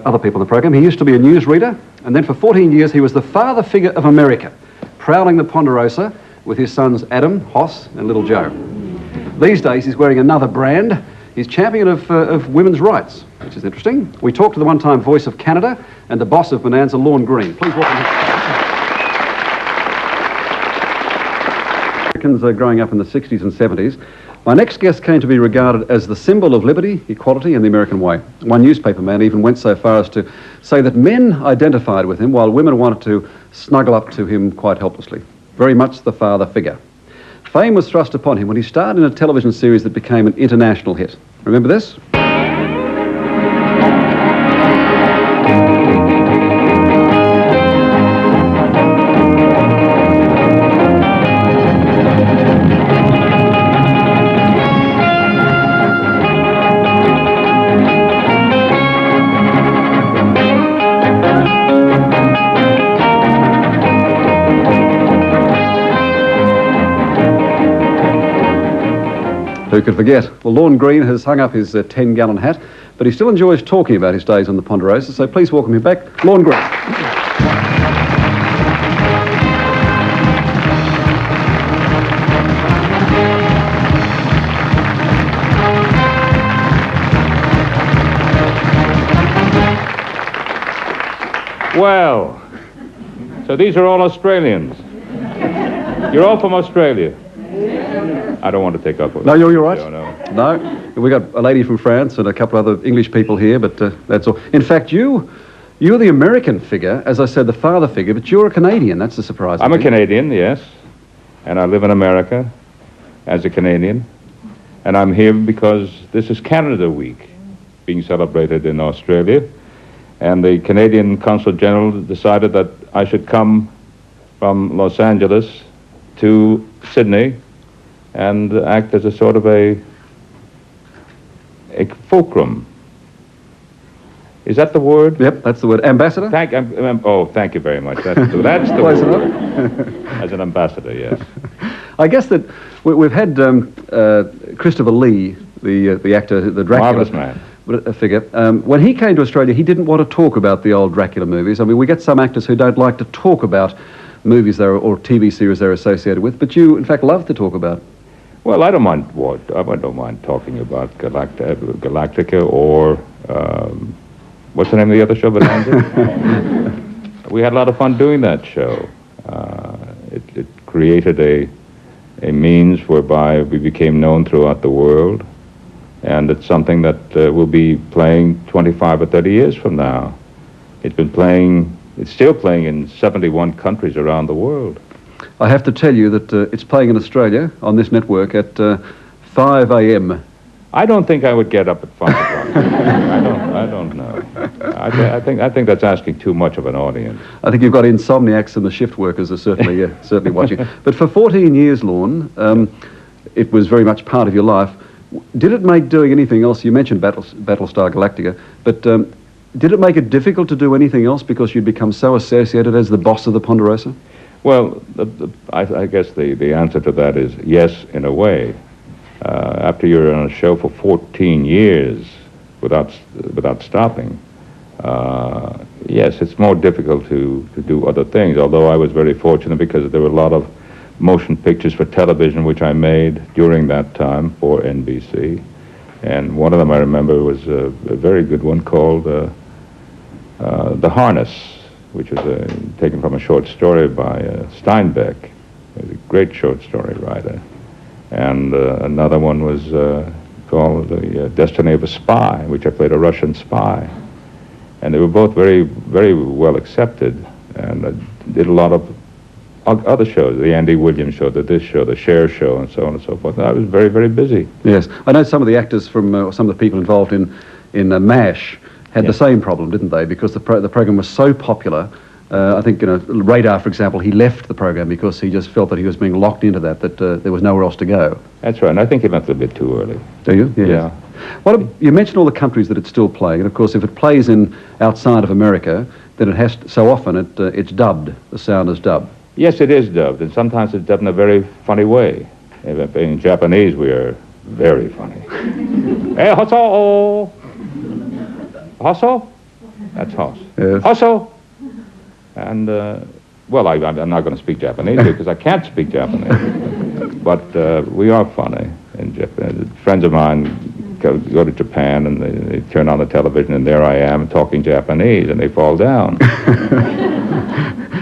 other people in the program. He used to be a newsreader, and then for 14 years he was the father figure of America, prowling the Ponderosa with his sons Adam, Hoss, and little Joe. These days he's wearing another brand. He's champion of women's rights, which is interesting. We talked to the one-time voice of Canada and the boss of Bonanza, Lorne Greene. Please welcome him. Americans growing up in the 60s and 70s. My next guest came to be regarded as the symbol of liberty, equality, and the American way. One newspaper man even went so far as to say that men identified with him while women wanted to snuggle up to him quite helplessly. Very much the father figure. Fame was thrust upon him when he starred in a television series that became an international hit. Remember this? Who could forget? Well, Lorne Greene has hung up his 10-gallon hat, but he still enjoys talking about his days on the Ponderosa, so please welcome him back, Lorne Greene. Well, so these are all Australians. You're all from Australia. I don't want to take up with No, you're right. No. No, we got a lady from France and a couple of other English people here, but that's all. In fact, you're the American figure, as I said, the father figure, but you're a Canadian. That's the surprise. I'm a Canadian, yes, and I live in America as a Canadian, and I'm here because this is Canada Week being celebrated in Australia, and the Canadian Consul General decided that I should come from Los Angeles to Sydney and act as a sort of a fulcrum. Is that the word? Yep, that's the word. Ambassador? Thank you very much. That's the word. As an ambassador, yes. I guess that we've had Christopher Lee, the actor, the Dracula. Marvelous man. Figure. When he came to Australia, he didn't want to talk about the old Dracula movies. I mean, we get some actors who don't like to talk about movies or TV series they're associated with, but you, in fact, love to talk about. Well, I don't mind talking about Galactica or what's the name of the other show? Bonanza? We had a lot of fun doing that show. It created a means whereby we became known throughout the world, and it's something that will be playing 25 or 30 years from now. It's still playing in 71 countries around the world. I have to tell you that it's playing in Australia on this network at 5 a.m. I don't think I would get up at 5 o'clock. I don't know. I think that's asking too much of an audience. I think you've got insomniacs and the shift workers are certainly watching. But for 14 years, Lorne, it was very much part of your life. Did it make doing anything else? You mentioned Battlestar Galactica, but did it make it difficult to do anything else because you'd become so associated as the boss of the Ponderosa? Well, I guess the answer to that is yes, in a way. After you're on a show for 14 years without stopping, yes, it's more difficult to do other things, although I was very fortunate because there were a lot of motion pictures for television which I made during that time for NBC. And one of them I remember was a very good one called The Harness, which was taken from a short story by Steinbeck. He was a great short story writer. And another one was called The Destiny of a Spy, which I played a Russian spy. And they were both very, very well accepted. And I did a lot of other shows, the Andy Williams show, the show, the Cher show, and so on and so forth. And I was very, very busy. Yes. I know some of the actors from some of the people involved in MASH had the same problem, didn't they? Because the program was so popular. I think, Radar, for example, he left the program because he just felt that he was being locked into that there was nowhere else to go. That's right, and I think he left a bit too early. Do you? Yes. Yeah. You mentioned all the countries that it's still playing, and of course, if it plays outside of America, then it has so often it's dubbed. The sound is dubbed. Yes, it is dubbed, and sometimes it's dubbed in a very funny way. In Japanese, we are very funny. Hey, hasso! Hasso? That's Hoss. Yes. Hosso! And, well, I'm not going to speak Japanese because I can't speak Japanese. But we are funny in Japan. Friends of mine go to Japan and they turn on the television and there I am talking Japanese and they fall down.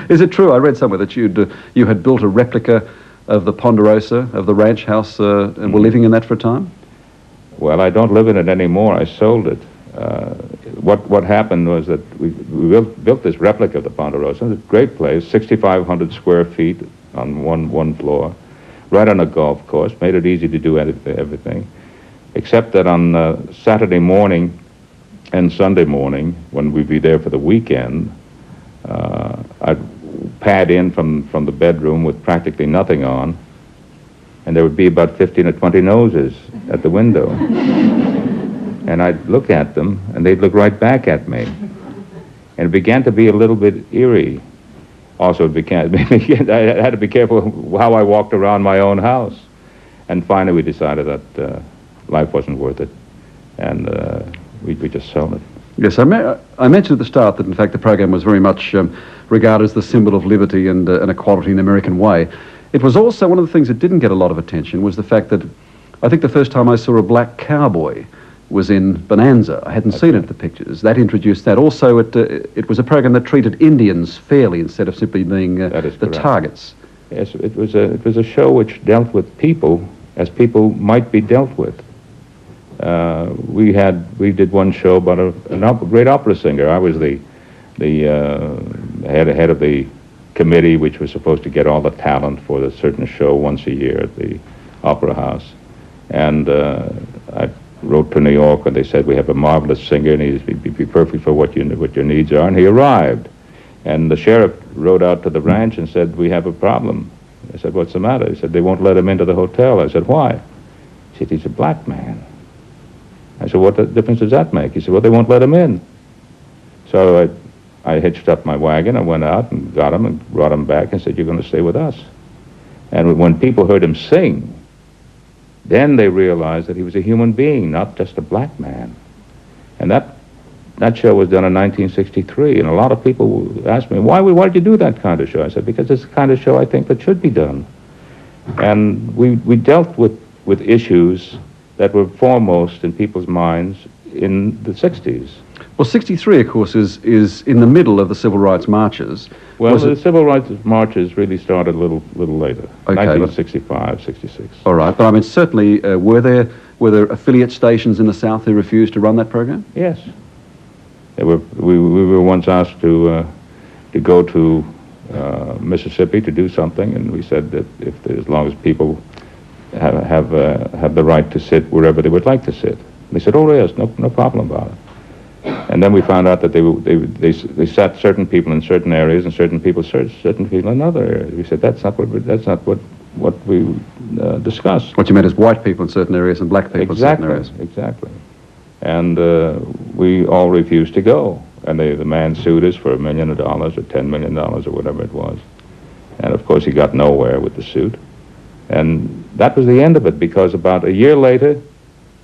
Is it true? I read somewhere that you had built a replica of the Ponderosa, of the ranch house, and were living in that for a time? Well, I don't live in it anymore. I sold it. What happened was that we built this replica of the Ponderosa. It's a great place, 6,500 square feet on one floor, right on a golf course. Made it easy to do everything, except that on Saturday morning and Sunday morning, when we'd be there for the weekend, I'd pad in from the bedroom with practically nothing on, and there would be about 15 or 20 noses at the window. And I'd look at them, and they'd look right back at me. And it began to be a little bit eerie. Also, I had to be careful how I walked around my own house. And finally, we decided that life wasn't worth it, and we just sold it. Yes, I mentioned at the start that, in fact, the program was very much regarded as the symbol of liberty and equality in the American way. It was also one of the things that didn't get a lot of attention was the fact that I think the first time I saw a black cowboy was in Bonanza. I hadn't seen it at the pictures. That introduced that. Also, it was a program that treated Indians fairly instead of simply being the targets. Yes, it was a show which dealt with people as people might be dealt with. We did one show about a great opera singer. I was the head of the committee which was supposed to get all the talent for a certain show once a year at the Opera House. And I wrote to New York and they said, we have a marvelous singer and he'd be perfect for what your needs are. And he arrived. And the sheriff rode out to the ranch and said, we have a problem. I said, what's the matter? He said, they won't let him into the hotel. I said, why? He said, he's a black man. I said, what difference does that make? He said, well, they won't let him in. So I hitched up my wagon. I went out and got him and brought him back and said, you're going to stay with us. And when people heard him sing, then they realized that he was a human being, not just a black man. And that show was done in 1963, and a lot of people asked me, why did you do that kind of show? I said, because it's the kind of show I think that should be done. And we dealt with issues that were foremost in people's minds in the 60s. Well, 63, of course, is in the middle of the civil rights marches. Well, the civil rights marches really started a little later, okay, 1965, 66. All right, but I mean, certainly, were there affiliate stations in the South who refused to run that program? Yes. We were once asked to go to Mississippi to do something, and we said that as long as people have the right to sit wherever they would like to sit. They said, oh yes, no problem about it. And then we found out that they sat certain people in certain areas and certain people in other areas. We said that's not what we discussed. What you meant is white people in certain areas and black people in certain areas. Exactly. And we all refused to go. And the man sued us for $1 million or $10 million or whatever it was. And of course he got nowhere with the suit. And that was the end of it, because about a year later,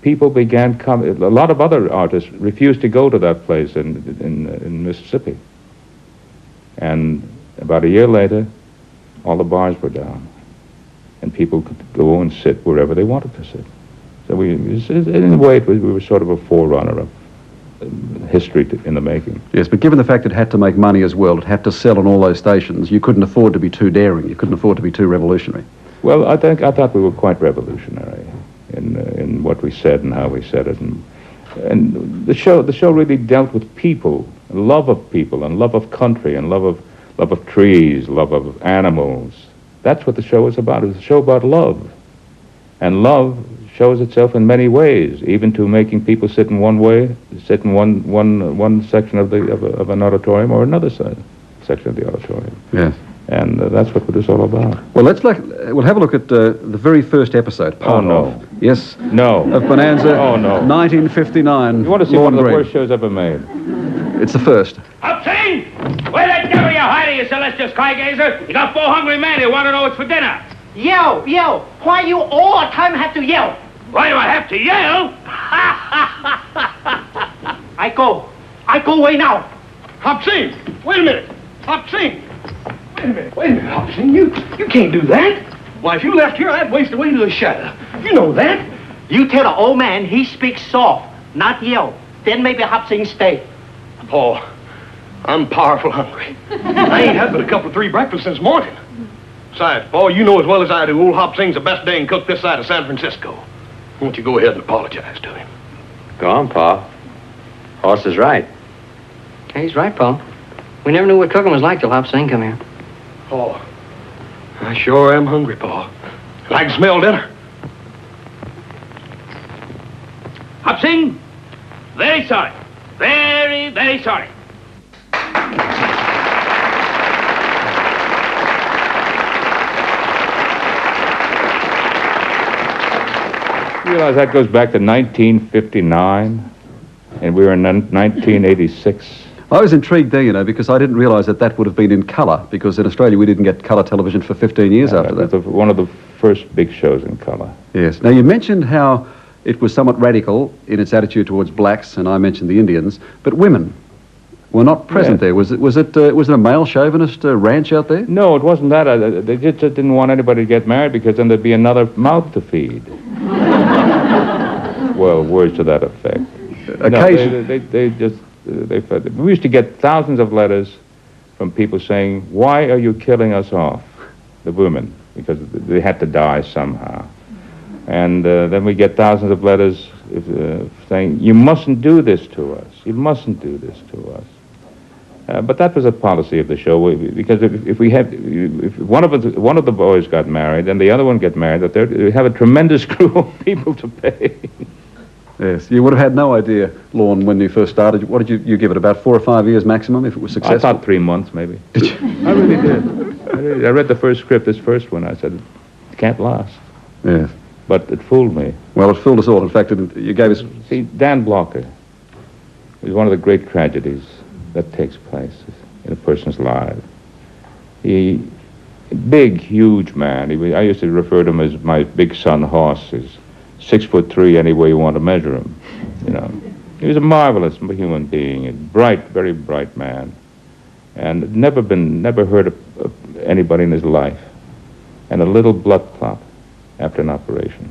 people began coming. A lot of other artists refused to go to that place in Mississippi. And about a year later, all the bars were down, and people could go and sit wherever they wanted to sit. So in a way, we were sort of a forerunner of history in the making. Yes, but given the fact it had to make money as well, it had to sell on all those stations, you couldn't afford to be too daring. You couldn't afford to be too revolutionary. Well, I thought we were quite revolutionary in what we said and how we said it, and the show really dealt with people, love of country, and love of trees, love of animals. That's what the show is about. It's a show about love, and love shows itself in many ways, even to making people sit in one section of an auditorium or another section of the auditorium. Yes. And that's what it was all about. Well, we'll have a look at the very first episode. Oh, no. Yes? No. Of Bonanza. Oh, no. 1959. You want to see Lorne, one of the Greene. worst shows ever made? It's the first. Obscene! Where the devil you hiding, you celestial skygazer? You got 4 hungry men who want to know what's for dinner. Yell! Why you all the time have to yell? Why do I have to yell? I go. I go away now. Hop Sing, wait a minute. Hop Sing. Wait a minute, Hop Sing. You can't do that. Why, if you left here, I'd waste away to a shadow. You know that. You tell the old man he speaks soft, not yell. Then maybe Hop Sing stay. Paul, I'm powerful hungry. I ain't had but a couple of 3 breakfasts since morning. Besides, Paul, you know as well as I do, old Hop Sing's the best dang cook this side of San Francisco. Won't you go ahead and apologize to him? Go on, Pa. Hoss is right. He's right, Paul. We never knew what cooking was like till Hop Sing come here. Paul, I sure am hungry, Paul. And I can smell dinner. Hop Sing, very sorry. Very, very sorry. You realize that goes back to 1959, and we were in 1986. I was intrigued there, you know, because I didn't realise that that would have been in colour, because in Australia we didn't get colour television for 15 years after that. It was one of the first big shows in colour. Yes. Now, you mentioned how it was somewhat radical in its attitude towards blacks, and I mentioned the Indians, but women were not present there. Was it a male chauvinist ranch out there? No, it wasn't that. They just didn't want anybody to get married because then there'd be another mouth to feed. Well, words to that effect. Occasionally. We used to get thousands of letters from people saying, "Why are you killing us off?" The women, because they had to die somehow. And then we get thousands of letters saying, "You mustn't do this to us. You mustn't do this to us." But that was a policy of the show, because if one of the boys got married and the other one get married, that we have a tremendous crew of people to pay. Yes, you would have had no idea, Lorne, when you first started. What did you give it, about 4 or 5 years maximum, if it was successful? I thought 3 months, maybe. Did you? I really did. I read the first script, this first one. I said, it can't last. Yes. But it fooled me. Well, it fooled us all. In fact, you gave us... See, Dan Blocker is one of the great tragedies that takes place in a person's life. Big, huge man. I used to refer to him as my big son Hoss. He's 6'3" any way you want to measure him. You know, he was a marvelous human being, a bright, very bright man, and never heard of anybody in his life. And a little blood clot after an operation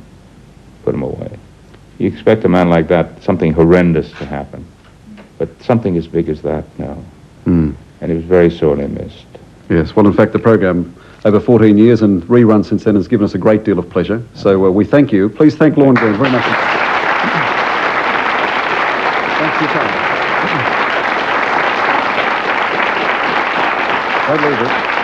put him away. You expect a man like that, something horrendous to happen, but something as big as that now. And he was very sorely missed. Yes, well, in fact, the program over 14 years and rerun since then has given us a great deal of pleasure. So we thank you. Please thank Lorne Greene very much. Thanks for your time. Don't leave it.